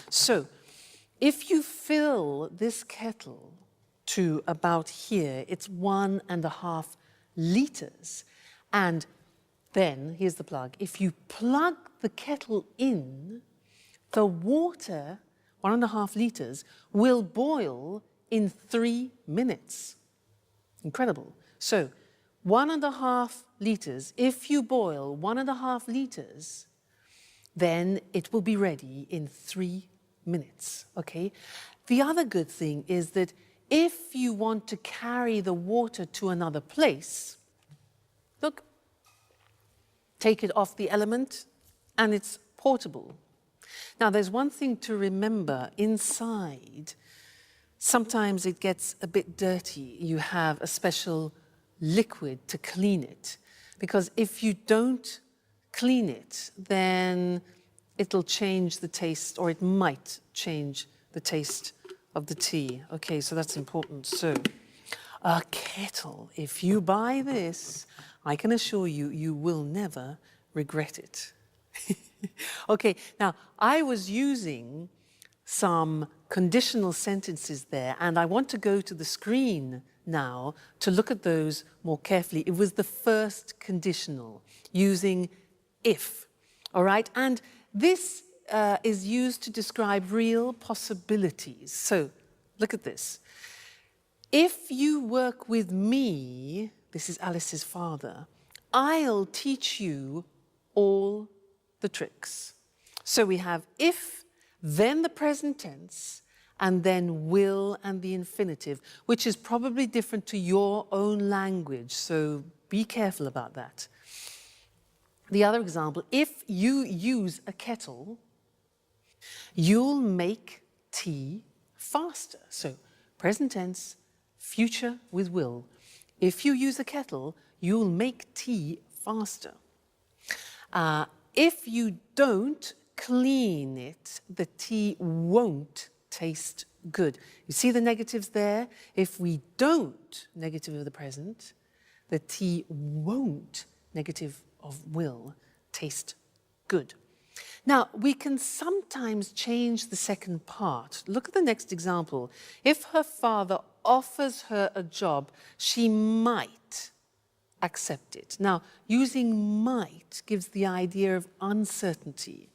So, if you fill this kettle to about here, it's 1.5 liters. And then, here's the plug, if you plug the kettle in, the water, 1.5 liters, will boil in 3 minutes. Incredible. So, 1.5 liters, if you boil 1.5 liters, then it will be ready in 3 minutes, okay? The other good thing is that if you want to carry the water to another place, look, take it off the element and it's portable. Now, there's one thing to remember inside. Sometimes it gets a bit dirty. You have a special liquid to clean it, because if you don't clean it, then it'll change the taste, or it might change the taste of the tea. Okay, so that's important. So, a kettle, if you buy this, I can assure you, you will never regret it. Okay, now, I was using some conditional sentences there, and I want to go to the screen now to look at those more carefully. It was the first conditional, using if, all right? And this is used to describe real possibilities. So, look at this. If you work with me, this is Alice's father, I'll teach you all the tricks. So we have if, then the present tense, and then will and the infinitive, which is probably different to your own language, so be careful about that. The other example, if you use a kettle, you'll make tea faster. So present tense, future with will. If you use a kettle, you'll make tea faster. If you don't clean it, the tea won't taste good. You see the negatives there? If we don't, negative of the present, the tea won't, negative of will, taste good. Now, we can sometimes change the second part. Look at the next example. If her father offers her a job, she might accept it. Now, using might gives the idea of uncertainty,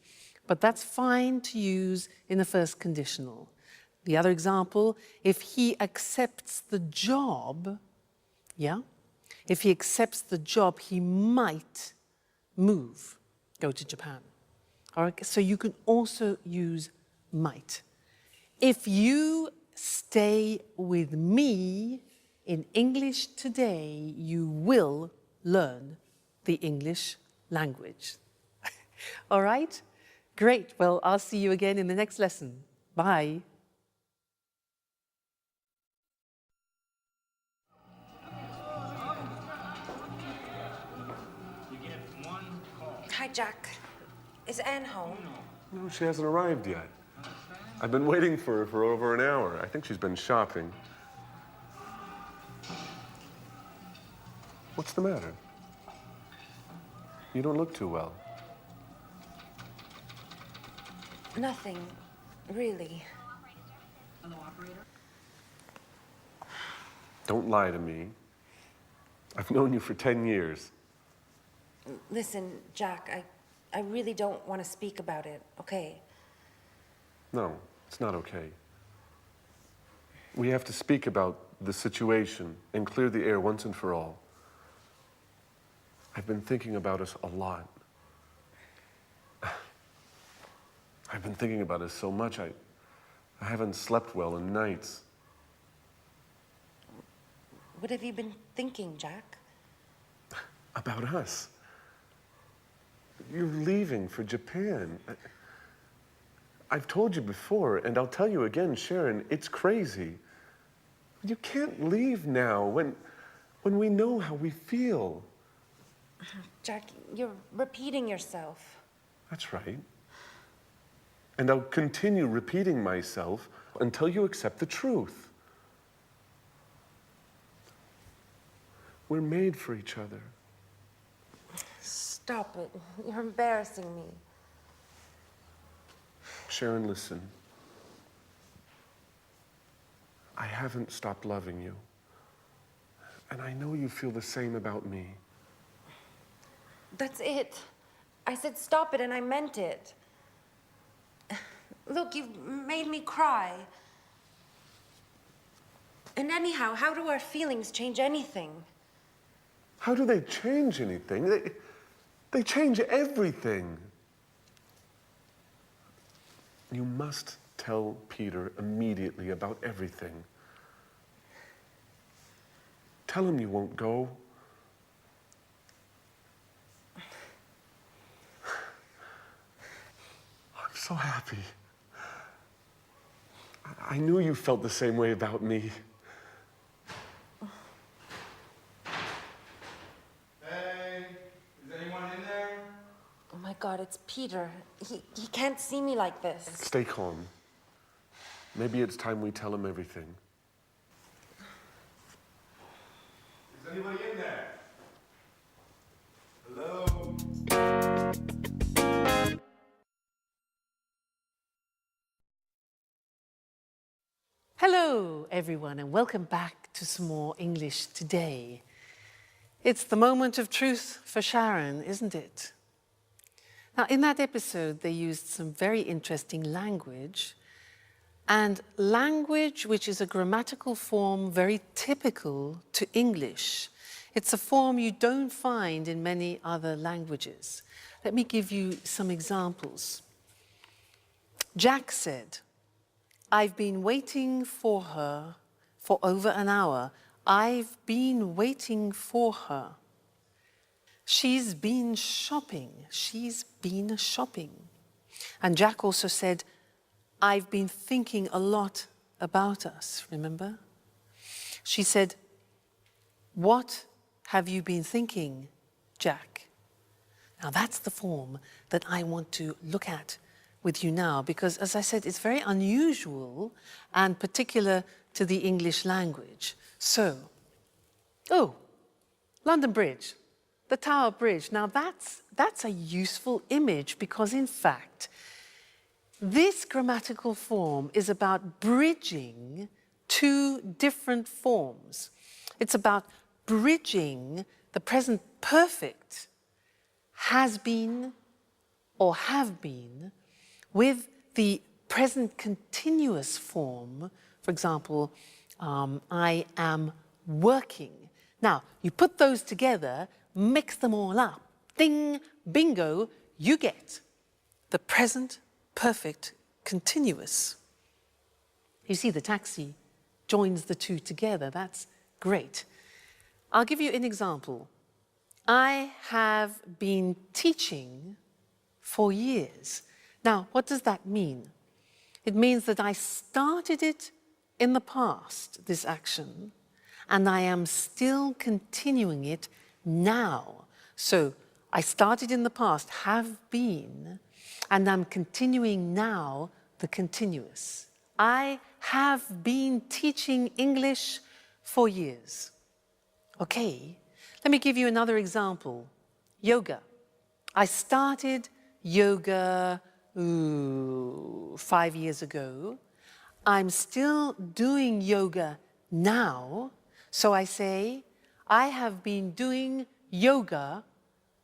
but that's fine to use in the first conditional. The other example, if he accepts the job, yeah? If he accepts the job, he might move, go to Japan. All right, so you can also use might. If you stay with me in English today, you will learn the English language. All right? Great. Well, I'll see you again in the next lesson. Bye. Hi, Jack. Is Anne home? No, she hasn't arrived yet. I've been waiting for her for over an hour. I think she's been shopping. What's the matter? You don't look too well. Nothing, really. Don't lie to me. I've known you for 10 years. Listen, Jack, I really don't want to speak about it, okay? No, it's not okay. We have to speak about the situation and clear the air once and for all. I've been thinking about us a lot. I've been thinking about us so much, I haven't slept well in nights. What have you been thinking, Jack? About us. You're leaving for Japan. I've told you before, and I'll tell you again, Sharon, it's crazy. You can't leave now when we know how we feel. Jack, you're repeating yourself. That's right. And I'll continue repeating myself until you accept the truth. We're made for each other. Stop it. You're embarrassing me. Sharon, listen. I haven't stopped loving you. And I know you feel the same about me. That's it. I said stop it and I meant it. Look, you've made me cry. And anyhow, how do our feelings change anything? How do they change anything? They change everything. You must tell Peter immediately about everything. Tell him you won't go. I'm so happy. I knew you felt the same way about me. Hey, is anyone in there? Oh my God, it's Peter. He can't see me like this. Stay calm. Maybe it's time we tell him everything. Is anybody in there? Hello? Hello, everyone, and welcome back to some more English today. It's the moment of truth for Sharon, isn't it? Now, in that episode, they used some very interesting language, and language which is a grammatical form very typical to English. It's a form you don't find in many other languages. Let me give you some examples. Jack said, "I've been waiting for her for over an hour. I've been waiting for her." She's been shopping. She's been shopping. And Jack also said, "I've been thinking a lot about us," remember? She said, "What have you been thinking, Jack?" Now that's the form that I want to look at with you now, because as I said, it's very unusual and particular to the English language. So, London Bridge, the Tower Bridge. Now that's a useful image because in fact, this grammatical form is about bridging two different forms. It's about bridging the present perfect has been or have been with the present continuous form. For example, I am working. Now, you put those together, mix them all up, ding, bingo, you get the present perfect continuous. You see, the taxi joins the two together. That's great. I'll give you an example. I have been teaching for years. Now, what does that mean? It means that I started it in the past, this action, and I am still continuing it now. So I started in the past, have been, and I'm continuing now the continuous. I have been teaching English for years. Okay, let me give you another example. Yoga. I started yoga 5 years ago. I'm still doing yoga now. So I say, I have been doing yoga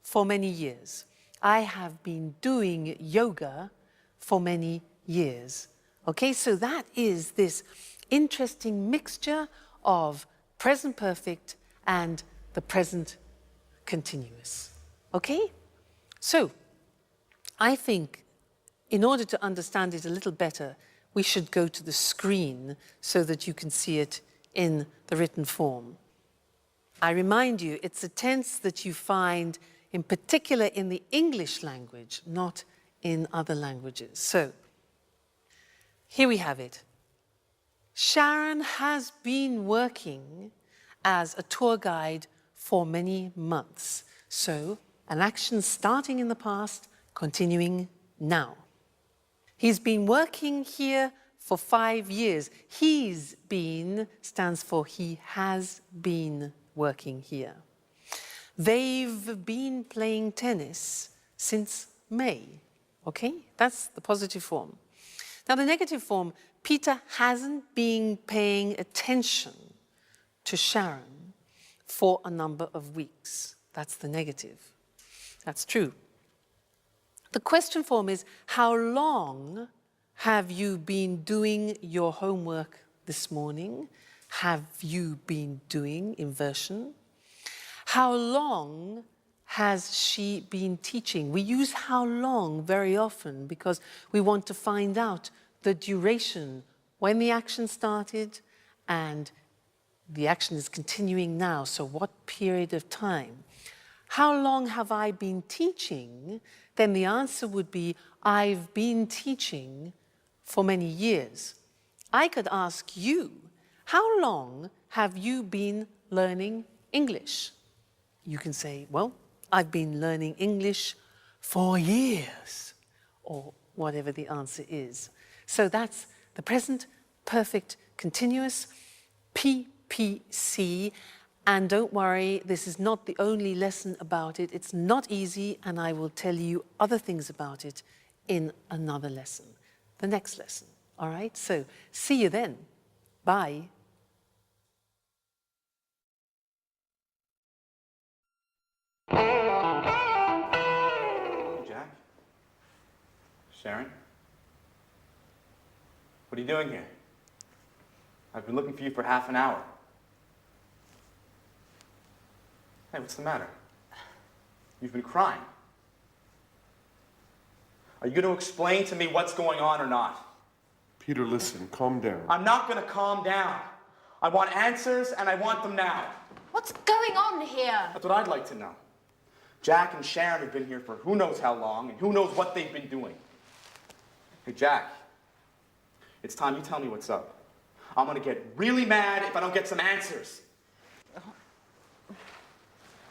for many years. I have been doing yoga for many years. Okay, so that is this interesting mixture of present perfect and the present continuous. Okay? So, I think in order to understand it a little better, we should go to the screen so that you can see it in the written form. I remind you, it's a tense that you find in particular in the English language, not in other languages. So, here we have it. Sharon has been working as a tour guide for many months. So, an action starting in the past, continuing now. He's been working here for 5 years. He's been stands for he has been working here. They've been playing tennis since May. Okay, that's the positive form. Now, the negative form, Peter hasn't been paying attention to Sharon for a number of weeks. That's the negative. That's true. The question form is, how long have you been doing your homework this morning? Have you been doing inversion? How long has she been teaching? We use how long very often because we want to find out the duration, when the action started and the action is continuing now, so what period of time? How long have I been teaching? Then the answer would be, I've been teaching for many years. I could ask you, how long have you been learning English? You can say, well, I've been learning English for years, or whatever the answer is. So that's the present perfect continuous, PPC. And don't worry, this is not the only lesson about it. It's not easy, and I will tell you other things about it in another lesson, the next lesson. All right? So see you then. Bye. Jack? Sharon? What are you doing here? I've been looking for you for half an hour. Hey, what's the matter? You've been crying. Are you going to explain to me what's going on or not? Peter, listen, calm down. I'm not going to calm down. I want answers, and I want them now. What's going on here? That's what I'd like to know. Jack and Sharon have been here for who knows how long, and who knows what they've been doing. Hey, Jack, it's time you tell me what's up. I'm going to get really mad if I don't get some answers.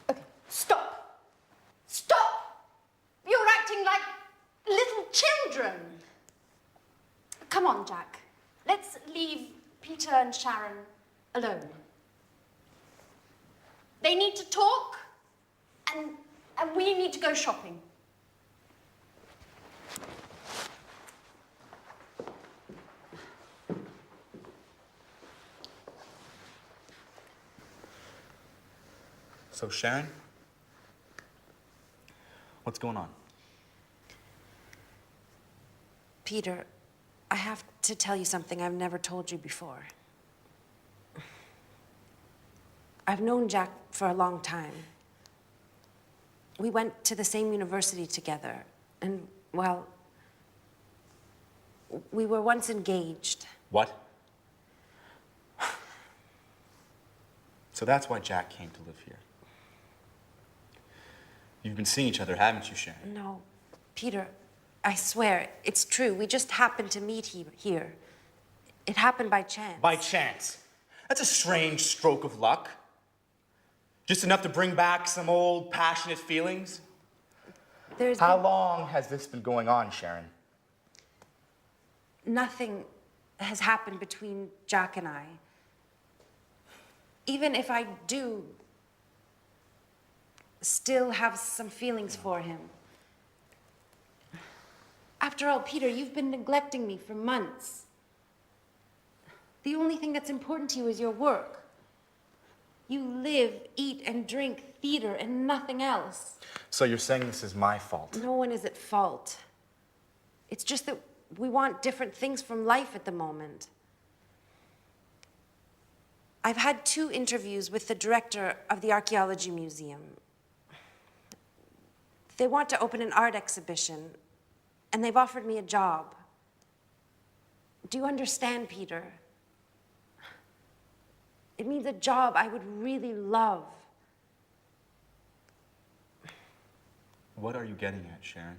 Okay, stop. Stop! You're acting like little children. Come on, Jack. Let's leave Peter and Sharon alone. They need to talk, and we need to go shopping. So, Sharon, what's going on? Peter, I have to tell you something I've never told you before. I've known Jack for a long time. We went to the same university together, and, well, we were once engaged. What? So that's why Jack came to live here. You've been seeing each other, haven't you, Sharon? No, Peter, I swear, it's true. We just happened to meet here. It happened by chance. By chance? That's a strange stroke of luck. Just enough to bring back some old passionate feelings? How long has this been going on, Sharon? Nothing has happened between Jack and I. Even if I do still have some feelings for him. After all, Peter, you've been neglecting me for months. The only thing that's important to you is your work. You live, eat, and drink theater and nothing else. So you're saying this is my fault? No one is at fault. It's just that we want different things from life at the moment. I've had 2 interviews with the director of the Archaeology Museum. They want to open an art exhibition, and they've offered me a job. Do you understand, Peter? It means a job I would really love. What are you getting at, Sharon?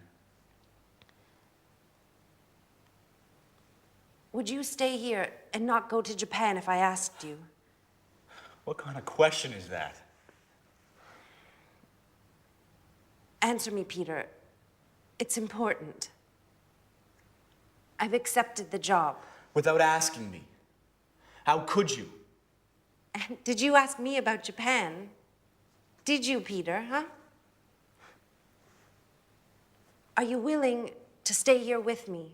Would you stay here and not go to Japan if I asked you? What kind of question is that? Answer me, Peter. It's important. I've accepted the job. Without asking me. How could you? And did you ask me about Japan? Did you, Peter, huh? Are you willing to stay here with me?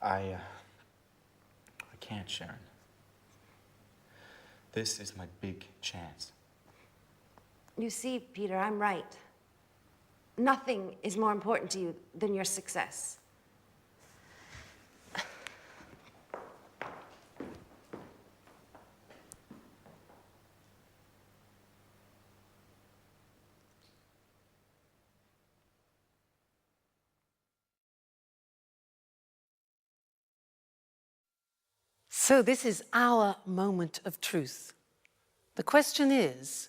I can't, Sharon. This is my big chance. You see, Peter, I'm right. Nothing is more important to you than your success. So this is our moment of truth. The question is,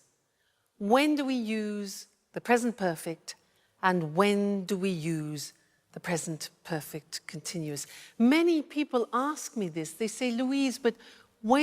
when do we use the present perfect and when do we use the present perfect continuous? Many people ask me this. They say, Louise, but